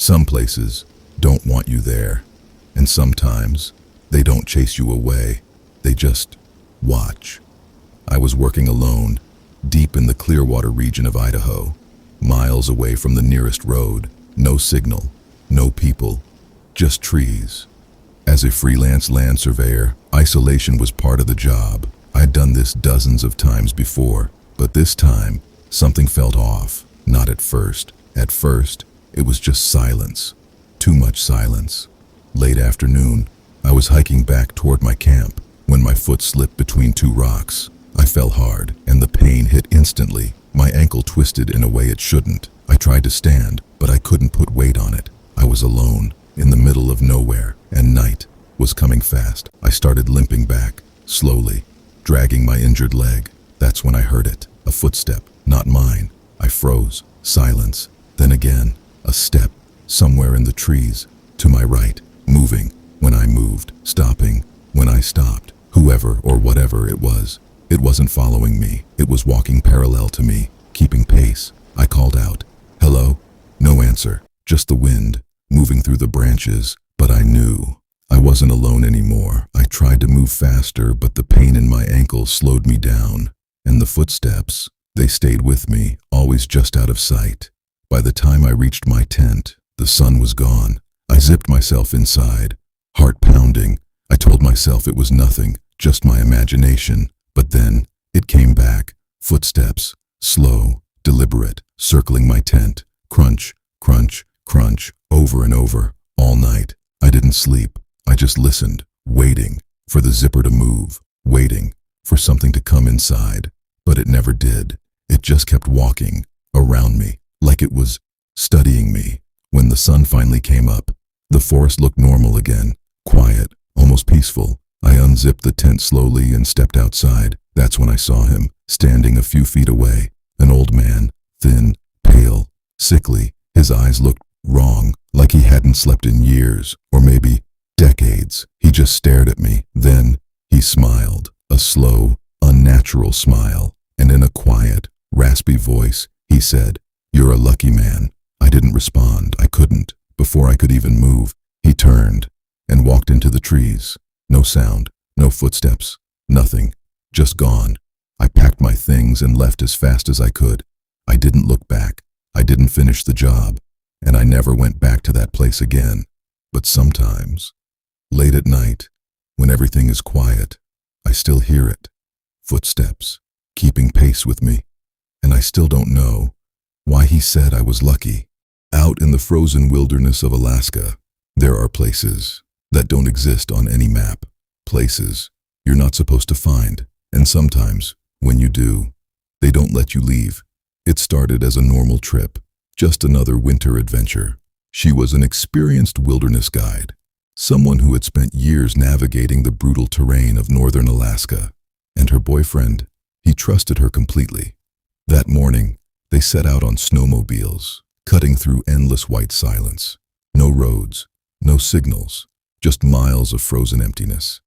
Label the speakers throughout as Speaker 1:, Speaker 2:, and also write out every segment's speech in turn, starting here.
Speaker 1: Some places don't want you there, and sometimes they don't chase you away. They just watch. I was working alone, deep in the Clearwater region of Idaho, miles away from the nearest road. No signal, no people, just trees. As a freelance land surveyor, isolation was part of the job. I'd done this dozens of times before, but this time, something felt off. Not at first. At first, it was just silence. Too much silence. Late afternoon, I was hiking back toward my camp when my foot slipped between two rocks. I fell hard, and the pain hit instantly. My ankle twisted in a way it shouldn't. I tried to stand, but I couldn't put weight on it. I was alone, in the middle of nowhere, and night was coming fast. I started limping back, slowly, dragging my injured leg. That's when I heard it. A footstep, not mine. I froze. Silence. Then again, a step, somewhere in the trees, to my right, moving when I moved, stopping when I stopped. Whoever or whatever it wasn't following me. It was walking parallel to me, keeping pace. I called out, "Hello?" No answer, just the wind, moving through the branches, but I knew I wasn't alone anymore. I tried to move faster, but the pain in my ankle slowed me down. And the footsteps, they stayed with me, always just out of sight. By the time I reached my tent, the sun was gone. I zipped myself inside, heart pounding. I told myself it was nothing, just my imagination. But then, it came back. Footsteps, slow, deliberate, circling my tent. Crunch, crunch, crunch, over and over, all night. I didn't sleep. I just listened, waiting for the zipper to move, waiting for something to come inside. But it never did. It just kept walking around me, like it was studying me. When the sun finally came up, the forest looked normal again, quiet, almost peaceful. I unzipped the tent slowly and stepped outside. That's when I saw him, standing a few feet away. An old man, thin, pale, sickly. His eyes looked wrong, like he hadn't slept in years, or maybe decades. He just stared at me. Then he smiled, a slow, unnatural smile, and in a quiet, raspy voice, he said, "You're a lucky man." I didn't respond. I couldn't. Before I could even move, he turned and walked into the trees. No sound, no footsteps, nothing, just gone. I packed my things and left as fast as I could. I didn't look back. I didn't finish the job, and I never went back to that place again. But sometimes, late at night, when everything is quiet, I still hear it. Footsteps, keeping pace with me. And I still don't know why he said I was lucky. Out in the frozen wilderness of Alaska, there are places that don't exist on any map. Places you're not supposed to find. And sometimes, when you do, they don't let you leave. It started as a normal trip, just another winter adventure. She was an experienced wilderness guide, someone who had spent years navigating the brutal terrain of northern Alaska. And her boyfriend, he trusted her completely. That morning, they set out on snowmobiles, cutting through endless white silence. No roads, no signals, just miles of frozen emptiness.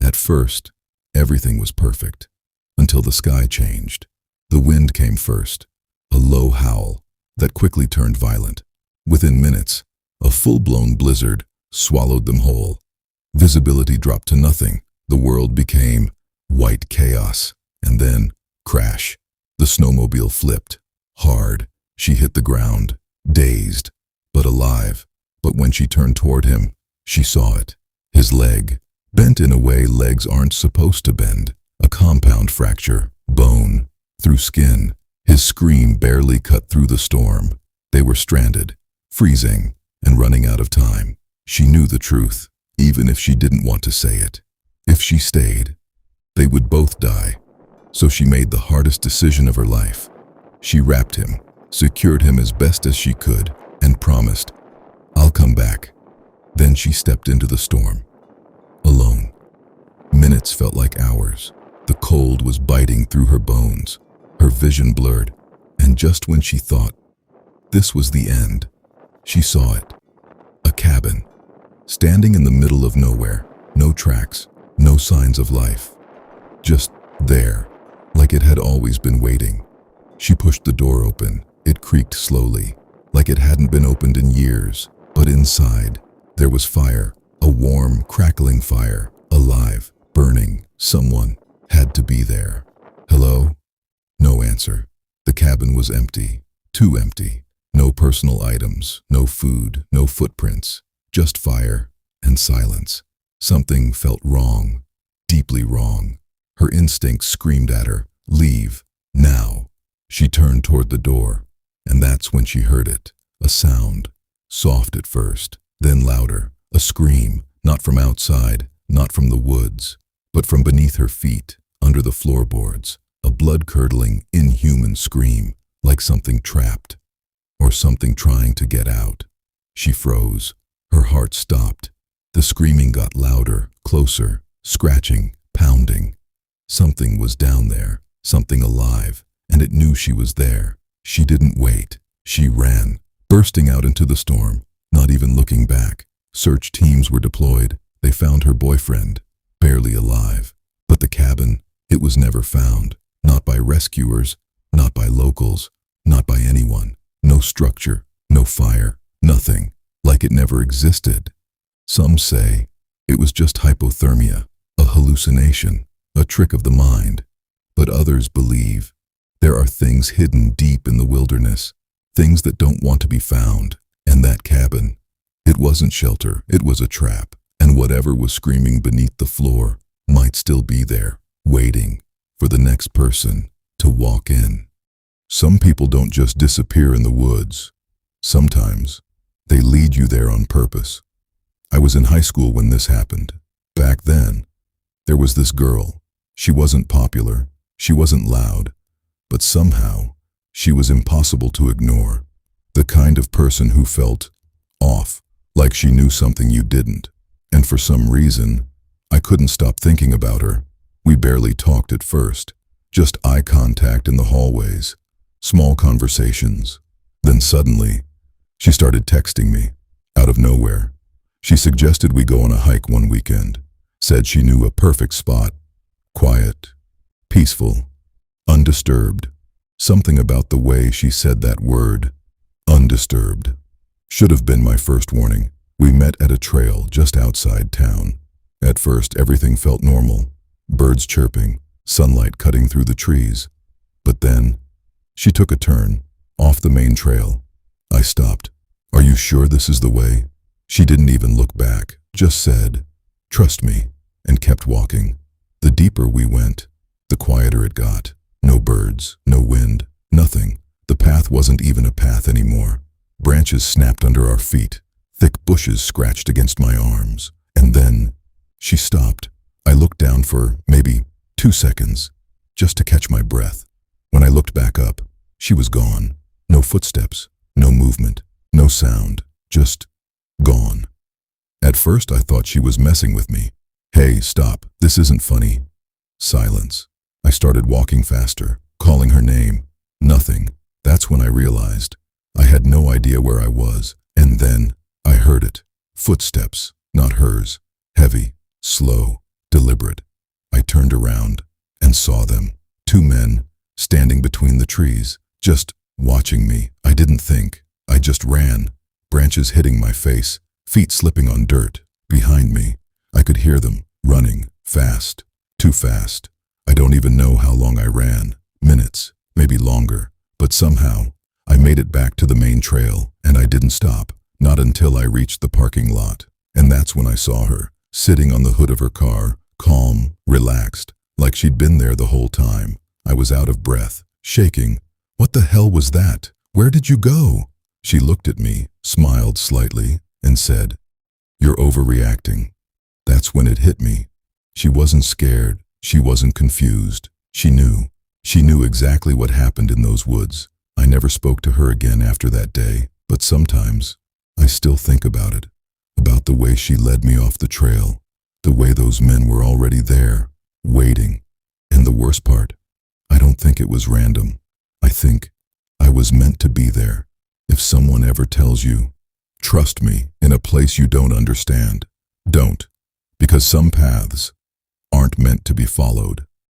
Speaker 1: At first, everything was perfect, until the sky changed. The wind came first, a low howl that quickly turned violent. Within minutes, a full-blown blizzard swallowed them whole. Visibility dropped to nothing. The world became white chaos. And then, crash. The snowmobile flipped. Hard. She hit the ground, dazed, but alive. But when she turned toward him, she saw it. His leg, bent in a way legs aren't supposed to bend. A compound fracture, bone, through skin. His scream barely cut through the storm. They were stranded, freezing, and running out of time. She knew the truth, even if she didn't want to say it. If she stayed, they would both die. So she made the hardest decision of her life. She wrapped him, secured him as best as she could, and promised, "I'll come back." Then she stepped into the storm, alone. Minutes felt like hours. The cold was biting through her bones, her vision blurred, and just when she thought this was the end, she saw it. A cabin, standing in the middle of nowhere, no tracks, no signs of life. Just there, like it had always been waiting. She pushed the door open. It creaked slowly, like it hadn't been opened in years. But inside, there was fire, a warm, crackling fire, alive, burning. Someone had to be there. Hello? No answer. The cabin was empty, too empty. No personal items, no food, no footprints, just fire and silence. Something felt wrong, deeply wrong. Her instincts screamed at her, "Leave, now." She turned toward the door, and that's when she heard it. A sound, soft at first, then louder. A scream, not from outside, not from the woods, but from beneath her feet, under the floorboards. A blood-curdling, inhuman scream, like something trapped, or something trying to get out. She froze. Her heart stopped. The screaming got louder, closer, scratching, pounding. Something was down there, something alive, and it knew she was there. She didn't wait. She ran, bursting out into the storm, not even looking back. Search teams were deployed. They found her boyfriend, barely alive. But the cabin, it was never found. Not by rescuers, not by locals, not by anyone. No structure, no fire, nothing, like it never existed. Some say it was just hypothermia, a hallucination, a trick of the mind. But others believe there are things hidden deep in the wilderness, things that don't want to be found. And that cabin, it wasn't shelter, it was a trap. And whatever was screaming beneath the floor might still be there, waiting for the next person to walk in. Some people don't just disappear in the woods. Sometimes they lead you there on purpose. I was in high school when this happened. Back then, there was this girl. She wasn't popular, she wasn't loud, but somehow she was impossible to ignore. The kind of person who felt off, like she knew something you didn't. And for some reason, I couldn't stop thinking about her. We barely talked at first, just eye contact in the hallways, small conversations. Then suddenly, she started texting me, out of nowhere. She suggested we go on a hike one weekend, said she knew a perfect spot, quiet, peaceful, undisturbed. Something about the way she said that word, undisturbed, should have been my first warning. We met at a trail just outside town. At first, everything felt normal. Birds chirping, sunlight cutting through the trees. But then, she took a turn, off the main trail. I stopped. "Are you sure this is the way?" She didn't even look back, just said, "Trust me," and kept walking. The deeper we went, the quieter it got. No birds, no wind, nothing. The path wasn't even a path anymore. Branches snapped under our feet. Thick bushes scratched against my arms. And then, she stopped. I looked down for maybe 2 seconds, just to catch my breath. When I looked back up, she was gone. No footsteps, no movement, no sound, just gone. At first I thought she was messing with me. "Hey, stop, this isn't funny." Silence. I started walking faster, calling her name. Nothing. That's when I realized I had no idea where I was. And then I heard it. Footsteps, not hers. Heavy, slow, deliberate. I turned around and saw them. 2 men, standing between the trees, just watching me. I didn't think. I just ran. Branches hitting my face, feet slipping on dirt. Behind me, I could hear them, running, fast, too fast. I don't even know how long I ran. Minutes, maybe longer. But somehow, I made it back to the main trail, and I didn't stop. Not until I reached the parking lot. And that's when I saw her, sitting on the hood of her car, calm, relaxed, like she'd been there the whole time. I was out of breath, shaking. "What the hell was that? Where did you go?" She looked at me, smiled slightly, and said, "You're overreacting." That's when it hit me. She wasn't scared. She wasn't confused. She knew. She knew exactly what happened in those woods. I never spoke to her again after that day, but sometimes I still think about it, about the way she led me off the trail, the way those men were already there, waiting. And the worst part, I don't think it was random. I think I was meant to be there. If someone ever tells you, "Trust me in a place you don't understand," don't, because some paths aren't meant to be followed.